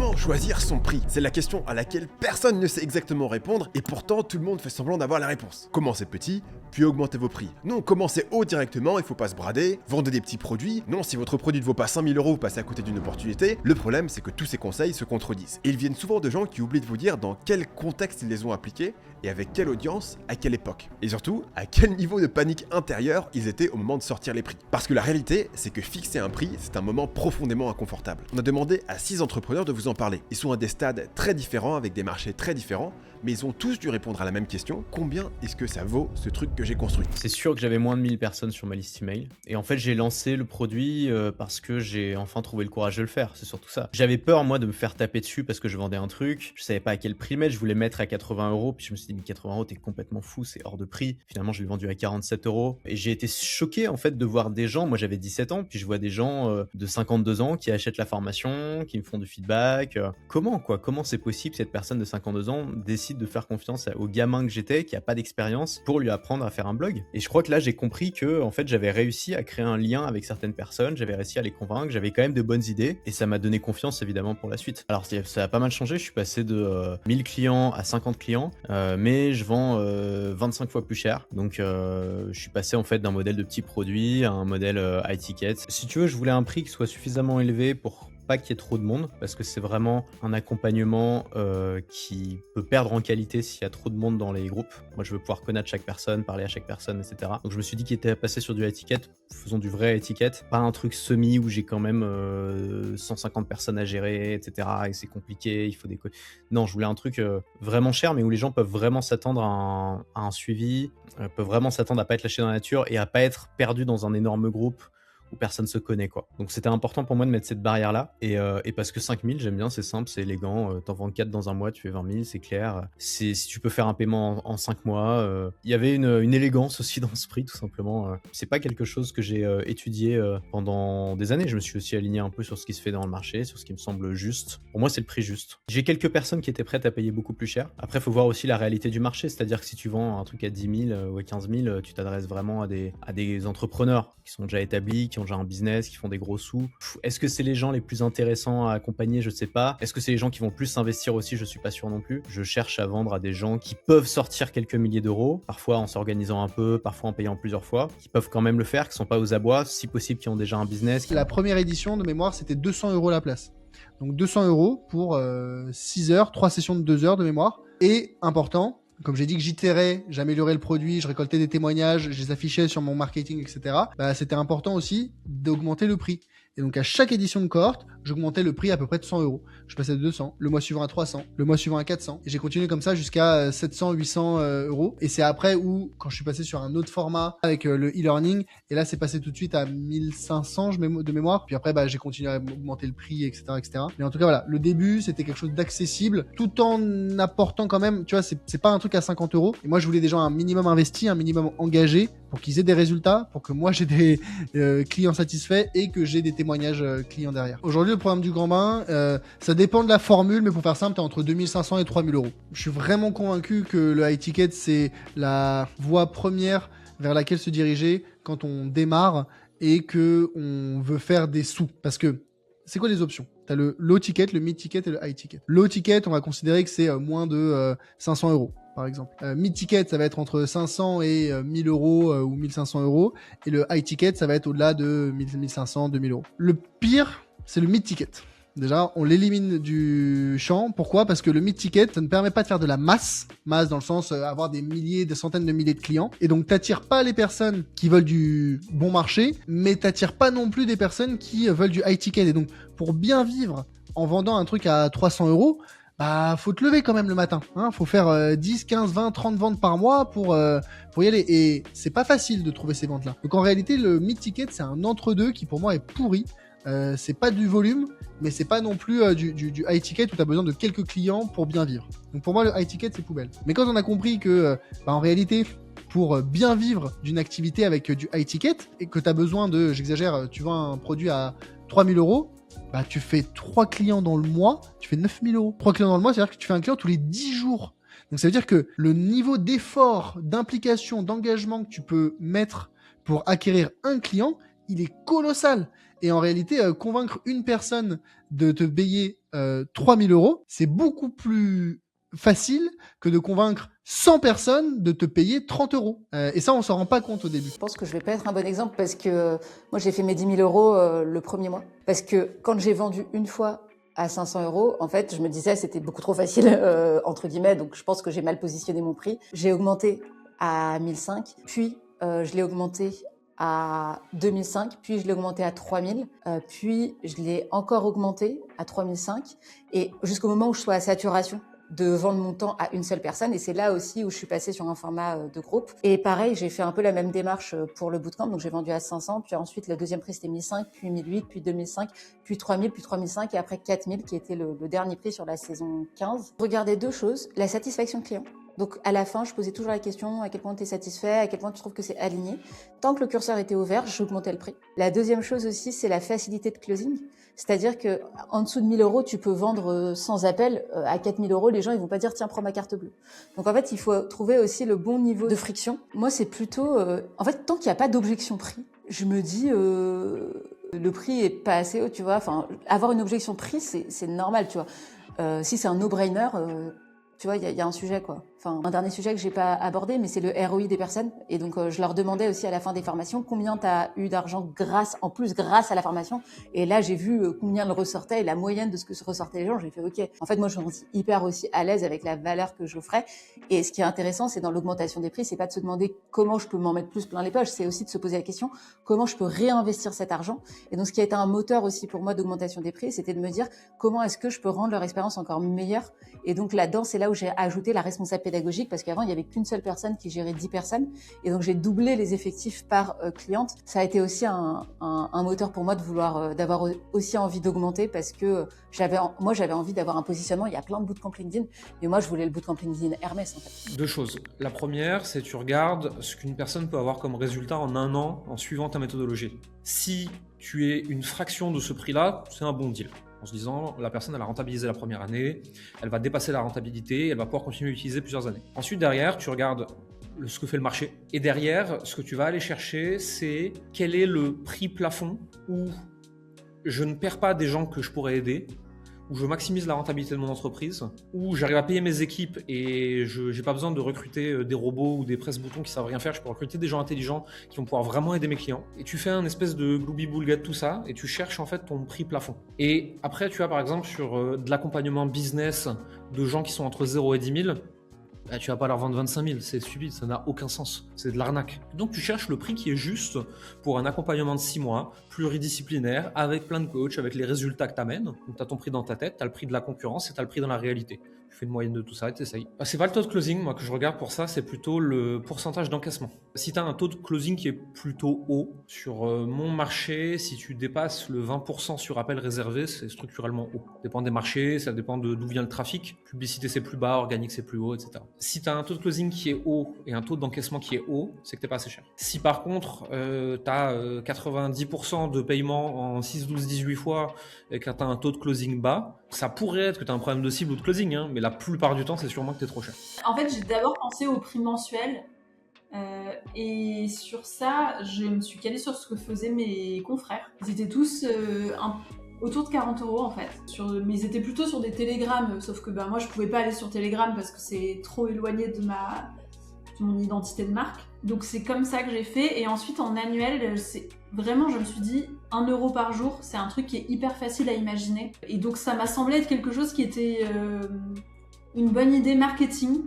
Comment choisir son prix? C'est la question à laquelle personne ne sait exactement répondre et pourtant tout le monde fait semblant d'avoir la réponse. Commencez petit, puis augmentez vos prix. Non, commencez haut directement, il faut pas se brader, vendez des petits produits. Non, si votre produit ne vaut pas 5000 €, vous passez à côté d'une opportunité. Le problème, c'est que tous ces conseils se contredisent. Et ils viennent souvent de gens qui oublient de vous dire dans quel contexte ils les ont appliqués et avec quelle audience, à quelle époque. Et surtout, à quel niveau de panique intérieure ils étaient au moment de sortir les prix. Parce que la réalité, c'est que fixer un prix, c'est un moment profondément inconfortable. On a demandé à 6 entrepreneurs de vous en parler. Ils sont à des stades très différents, avec des marchés très différents, mais ils ont tous dû répondre à la même question: combien est-ce que ça vaut ce truc que j'ai construit? C'est sûr que j'avais moins de 1000 personnes sur ma liste email. Et en fait, j'ai lancé le produit parce que j'ai enfin trouvé le courage de le faire. C'est surtout ça. J'avais peur, moi, de me faire taper dessus parce que je vendais un truc. Je savais pas à quel prix le mettre. Je voulais mettre à 80 €. Puis je me suis dit, mais 80 €, t'es complètement fou. C'est hors de prix. Finalement, je l'ai vendu à 47 €. Et j'ai été choqué, en fait, de voir des gens. Moi, j'avais 17 ans. Puis je vois des gens de 52 ans qui achètent la formation, qui me font du feedback. Comment c'est possible que cette personne de 52 ans décide de faire confiance au gamin que j'étais, qui a pas d'expérience, pour lui apprendre à faire un blog? Et je crois que là, j'ai compris que, en fait, j'avais réussi à créer un lien avec certaines personnes, j'avais réussi à les convaincre, j'avais quand même de bonnes idées, et ça m'a donné confiance, évidemment, pour la suite. Alors, ça a pas mal changé, je suis passé de 1000 clients à 50 clients, mais je vends 25 fois plus cher. Donc, je suis passé, en fait, d'un modèle de petits produits à un modèle high ticket. Si tu veux, je voulais un prix qui soit suffisamment élevé pour pas qu'il y ait trop de monde, parce que c'est vraiment un accompagnement qui peut perdre en qualité s'il y a trop de monde dans les groupes. Moi, je veux pouvoir connaître chaque personne, parler à chaque personne, etc. Donc je me suis dit qu'il était passé sur du étiquette, faisons du vrai étiquette, pas un truc semi où j'ai quand même 150 personnes à gérer, etc. Et c'est compliqué, il faut des... Non, je voulais un truc vraiment cher, mais où les gens peuvent vraiment s'attendre à un suivi, peuvent vraiment s'attendre à pas être lâchés dans la nature et à pas être perdus dans un énorme groupe où personne se connaît, quoi. Donc c'était important pour moi de mettre cette barrière-là, et parce que 5000, j'aime bien, c'est simple, c'est élégant, t'en vends 4 dans un mois, tu fais 20 000, c'est clair. Si tu peux faire un paiement en 5 mois, il y avait une élégance aussi dans ce prix, tout simplement. C'est pas quelque chose que j'ai étudié pendant des années, je me suis aussi aligné un peu sur ce qui se fait dans le marché, sur ce qui me semble juste. Pour moi, c'est le prix juste. J'ai quelques personnes qui étaient prêtes à payer beaucoup plus cher. Après, il faut voir aussi la réalité du marché, c'est-à-dire que si tu vends un truc à 10 000 ou à 15 000, tu t'adresses vraiment à des entrepreneurs qui sont déjà établis, qui ont déjà un business, qui font des gros sous. Est-ce que c'est les gens les plus intéressants à accompagner? Je sais pas. Est-ce que c'est les gens qui vont plus s'investir aussi? Je suis pas sûr non plus. Je cherche à vendre à des gens qui peuvent sortir quelques milliers d'euros, parfois en s'organisant un peu, parfois en payant plusieurs fois, qui peuvent quand même le faire, qui sont pas aux abois, si possible qui ont déjà un business. La première édition de mémoire, c'était 200 € la place. Donc 200 € pour 6 heures, 3 sessions de 2 heures de mémoire. Et important, comme j'ai dit que j'itérais, j'améliorais le produit, je récoltais des témoignages, je les affichais sur mon marketing, etc. C'était important aussi d'augmenter le prix. Et donc à chaque édition de cohorte, j'augmentais le prix à peu près de 100 €. Je passais de 200, le mois suivant à 300, le mois suivant à 400. Et j'ai continué comme ça jusqu'à 700, 800 €. Et c'est après où, quand je suis passé sur un autre format avec le e-learning, et là c'est passé tout de suite à 1500 de mémoire. Puis après, j'ai continué à augmenter le prix, etc., etc. Mais en tout cas, voilà, le début, c'était quelque chose d'accessible, tout en apportant quand même, tu vois, c'est pas un truc à 50 €. Et moi, je voulais des gens un minimum investis, un minimum engagés, pour qu'ils aient des résultats, pour que moi j'ai des clients satisfaits et que j'ai des témoignages clients derrière. Aujourd'hui, le programme du Grand Bain, ça dépend de la formule, mais pour faire simple, t'es entre 2500 et 3000 €. Je suis vraiment convaincu que le high ticket, c'est la voie première vers laquelle se diriger quand on démarre et que on veut faire des sous. Parce que c'est quoi les options? T'as le low ticket, le mid ticket et le high ticket. Low ticket, on va considérer que c'est moins de 500 €. Par exemple. Mid ticket, ça va être entre 500 et 1000 € ou 1500 €. Et le high ticket, ça va être au-delà de 1500, 2000 €. Le pire, c'est le mid ticket. Déjà, on l'élimine du champ. Pourquoi? Parce que le mid-ticket, ça ne permet pas de faire de la masse. Masse dans le sens avoir des milliers, des centaines de milliers de clients. Et donc, t'attires pas les personnes qui veulent du bon marché, mais t'attires pas non plus des personnes qui veulent du high ticket. Et donc, pour bien vivre en vendant un truc à 300 €, faut te lever quand même le matin. Hein, faut faire 10, 15, 20, 30 ventes par mois pour y aller. Et c'est pas facile de trouver ces ventes-là. Donc, en réalité, le mid-ticket, c'est un entre-deux qui, pour moi, est pourri. C'est pas du volume, mais c'est pas non plus du high ticket où tu as besoin de quelques clients pour bien vivre. Donc pour moi, le high ticket, c'est poubelle. Mais quand on a compris que, en réalité, pour bien vivre d'une activité avec du high ticket, et que tu as besoin de, j'exagère, tu vends un produit à 3000 €, tu fais 3 clients dans le mois, tu fais 9000 €. 3 clients dans le mois, c'est-à-dire que tu fais un client tous les 10 jours. Donc ça veut dire que le niveau d'effort, d'implication, d'engagement que tu peux mettre pour acquérir un client, il est colossal. Et en réalité, convaincre une personne de te payer 3000 €, c'est beaucoup plus facile que de convaincre 100 personnes de te payer 30 €. Et ça, on s'en rend pas compte au début. Je pense que je vais pas être un bon exemple parce que moi, j'ai fait mes 10 000 € le premier mois. Parce que quand j'ai vendu une fois à 500 €, en fait, je me disais c'était beaucoup trop facile, entre guillemets. Donc, je pense que j'ai mal positionné mon prix. J'ai augmenté à 1005, puis je l'ai augmenté à 2005, puis je l'ai augmenté à 3000, puis je l'ai encore augmenté à 3005, et jusqu'au moment où je sois à saturation de vendre mon temps à une seule personne. Et c'est là aussi où je suis passée sur un format de groupe. Et pareil, j'ai fait un peu la même démarche pour le bootcamp. Donc j'ai vendu à 500, puis ensuite le deuxième prix c'était 1005, puis 1008, puis 2005, puis 3000, puis 3005 et après 4000 qui était le dernier prix sur la saison 15. Regardez deux choses, la satisfaction client. Donc à la fin, je posais toujours la question à quel point tu es satisfait, à quel point tu trouves que c'est aligné. Tant que le curseur était ouvert, j'augmentais le prix. La deuxième chose aussi, c'est la facilité de closing. C'est-à-dire que en dessous de 1000 €, tu peux vendre sans appel. À 4000 €, les gens ils vont pas dire tiens, prends ma carte bleue. Donc en fait, il faut trouver aussi le bon niveau de friction. Moi, c'est plutôt en fait tant qu'il n'y a pas d'objection prix, je me dis le prix est pas assez haut, tu vois. Enfin, avoir une objection prix, c'est normal, tu vois. Si c'est un no-brainer, tu vois, il y a un sujet, quoi. Enfin, un dernier sujet que j'ai pas abordé, mais c'est le ROI des personnes. Et donc, je leur demandais aussi à la fin des formations combien tu as eu d'argent grâce à la formation. Et là, j'ai vu combien le ressortait et la moyenne de ce que ressortaient les gens. J'ai fait, OK. En fait, moi, je suis hyper aussi à l'aise avec la valeur que j'offrais. Et ce qui est intéressant, c'est dans l'augmentation des prix, c'est pas de se demander comment je peux m'en mettre plus plein les poches. C'est aussi de se poser la question, comment je peux réinvestir cet argent. Et donc, ce qui a été un moteur aussi pour moi d'augmentation des prix, c'était de me dire comment est-ce que je peux rendre leur expérience encore meilleure. Et donc, là-dedans, c'est là où j'ai ajouté la responsable pédagogique parce qu'avant, il y avait qu'une seule personne qui gérait 10 personnes. Et donc, j'ai doublé les effectifs par cliente. Ça a été aussi un moteur pour moi de vouloir, d'avoir aussi envie d'augmenter parce que j'avais envie d'avoir un positionnement. Il y a plein de bootcamp LinkedIn, mais moi, je voulais le bootcamp LinkedIn Hermès, en fait. Deux choses. La première, c'est tu regardes ce qu'une personne peut avoir comme résultat en un an en suivant ta méthodologie. Si tu es une fraction de ce prix-là, c'est un bon deal. En se disant, la personne, elle a rentabilisé la première année, elle va dépasser la rentabilité, elle va pouvoir continuer à l'utiliser plusieurs années. Ensuite, derrière, tu regardes ce que fait le marché. Et derrière, ce que tu vas aller chercher, c'est quel est le prix plafond où je ne perds pas des gens que je pourrais aider, où je maximise la rentabilité de mon entreprise, où j'arrive à payer mes équipes et je n'ai pas besoin de recruter des robots ou des presse-boutons qui savent rien faire. Je peux recruter des gens intelligents qui vont pouvoir vraiment aider mes clients. Et tu fais un espèce de gloubi-boulga de tout ça et tu cherches en fait ton prix plafond. Et après, tu as par exemple sur de l'accompagnement business de gens qui sont entre 0 et 10 000, bah, tu vas pas leur vendre 25 000, c'est stupide, ça n'a aucun sens, c'est de l'arnaque. Donc tu cherches le prix qui est juste pour un accompagnement de 6 mois, pluridisciplinaire, avec plein de coachs, avec les résultats que tu amènes. Donc tu as ton prix dans ta tête, tu as le prix de la concurrence et tu as le prix dans la réalité. Tu fais une moyenne de tout ça et tu essayes. C'est pas le taux de closing, moi, que je regarde pour ça, c'est plutôt le pourcentage d'encaissement. Si tu as un taux de closing qui est plutôt haut, sur mon marché, si tu dépasses le 20% sur appel réservé, c'est structurellement haut. Ça dépend des marchés, ça dépend d'où vient le trafic. Publicité, c'est plus bas, organique, c'est plus haut, etc. Si tu as un taux de closing qui est haut et un taux d'encaissement qui est haut, c'est que tu n'es pas assez cher. Si par contre, tu as 90% de paiement en 6, 12, 18 fois et que tu as un taux de closing bas, ça pourrait être que tu as un problème de cible ou de closing, hein, mais la plupart du temps, c'est sûrement que tu es trop cher. En fait, j'ai d'abord pensé au prix mensuel. Et sur ça, je me suis calée sur ce que faisaient mes confrères. Ils étaient tous autour de 40 € en fait. Mais ils étaient plutôt sur des télégrammes, sauf que moi je pouvais pas aller sur Telegram parce que c'est trop éloigné de mon identité de marque. Donc c'est comme ça que j'ai fait. Et ensuite en annuel, vraiment je me suis dit 1 € par jour, c'est un truc qui est hyper facile à imaginer. Et donc ça m'a semblé être quelque chose qui était une bonne idée marketing,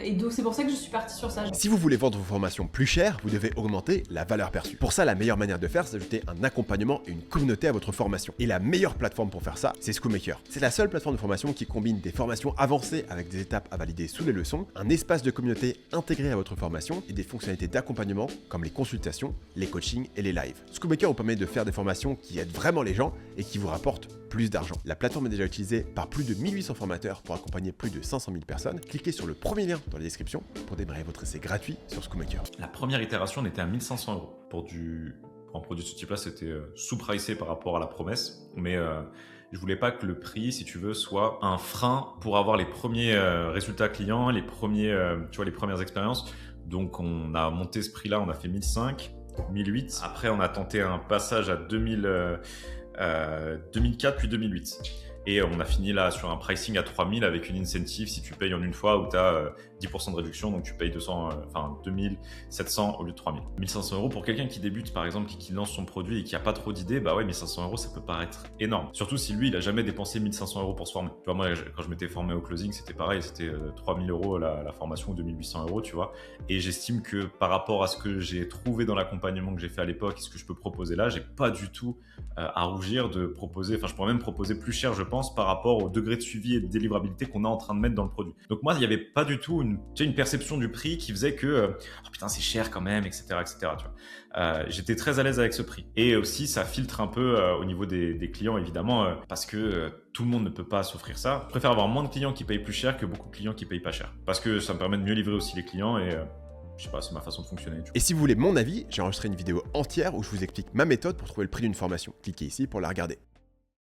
et donc c'est pour ça que je suis partie sur ça. Si vous voulez vendre vos formations plus chères, vous devez augmenter la valeur perçue. Pour ça, la meilleure manière de faire, c'est d'ajouter un accompagnement et une communauté à votre formation. Et la meilleure plateforme pour faire ça, c'est Schoolmaker. C'est la seule plateforme de formation qui combine des formations avancées avec des étapes à valider sous les leçons, un espace de communauté intégré à votre formation et des fonctionnalités d'accompagnement comme les consultations, les coachings et les lives. Schoolmaker vous permet de faire des formations qui aident vraiment les gens et qui vous rapportent plus d'argent. La plateforme est déjà utilisée par plus de 1800 formateurs pour accompagner plus de 500 000 personnes. Cliquez sur le premier lien dans la description pour démarrer votre essai gratuit sur Schoolmaker. La première itération, on était à 1 500 €. Pour un produit de ce type-là, c'était sous-pricé par rapport à la promesse, mais je voulais pas que le prix, si tu veux, soit un frein pour avoir les premiers résultats clients, les premières expériences. Donc on a monté ce prix-là, on a fait 1005, 1008. Après, on a tenté un passage à 2004 puis 2008. Et on a fini là sur un pricing à 3000 avec une incentive si tu payes en une fois où tu as 10% de réduction, donc tu payes 2700 au lieu de 3000. 1500 euros pour quelqu'un qui débute par exemple, qui lance son produit et qui a pas trop d'idées, bah ouais, 1500 euros ça peut paraître énorme. Surtout si lui il a jamais dépensé 1500 euros pour se former. Tu vois, moi quand je m'étais formé au closing, c'était pareil, c'était 3000 euros la formation ou 2800 euros, tu vois. Et j'estime que par rapport à ce que j'ai trouvé dans l'accompagnement que j'ai fait à l'époque et ce que je peux proposer là, j'ai pas du tout à rougir de proposer, enfin je pourrais même proposer plus cher je pense par rapport au degré de suivi et de délivrabilité qu'on est en train de mettre dans le produit. Donc moi il n'y avait pas du tout une perception du prix qui faisait que oh putain c'est cher quand même, etc. Tu vois. J'étais très à l'aise avec ce prix. Et aussi ça filtre un peu au niveau des clients évidemment parce que tout le monde ne peut pas s'offrir ça. Je préfère avoir moins de clients qui payent plus cher que beaucoup de clients qui payent pas cher. Parce que ça me permet de mieux livrer aussi les clients et je sais pas, c'est ma façon de fonctionner. Et si vous voulez mon avis, j'ai enregistré une vidéo entière où je vous explique ma méthode pour trouver le prix d'une formation. Cliquez ici pour la regarder.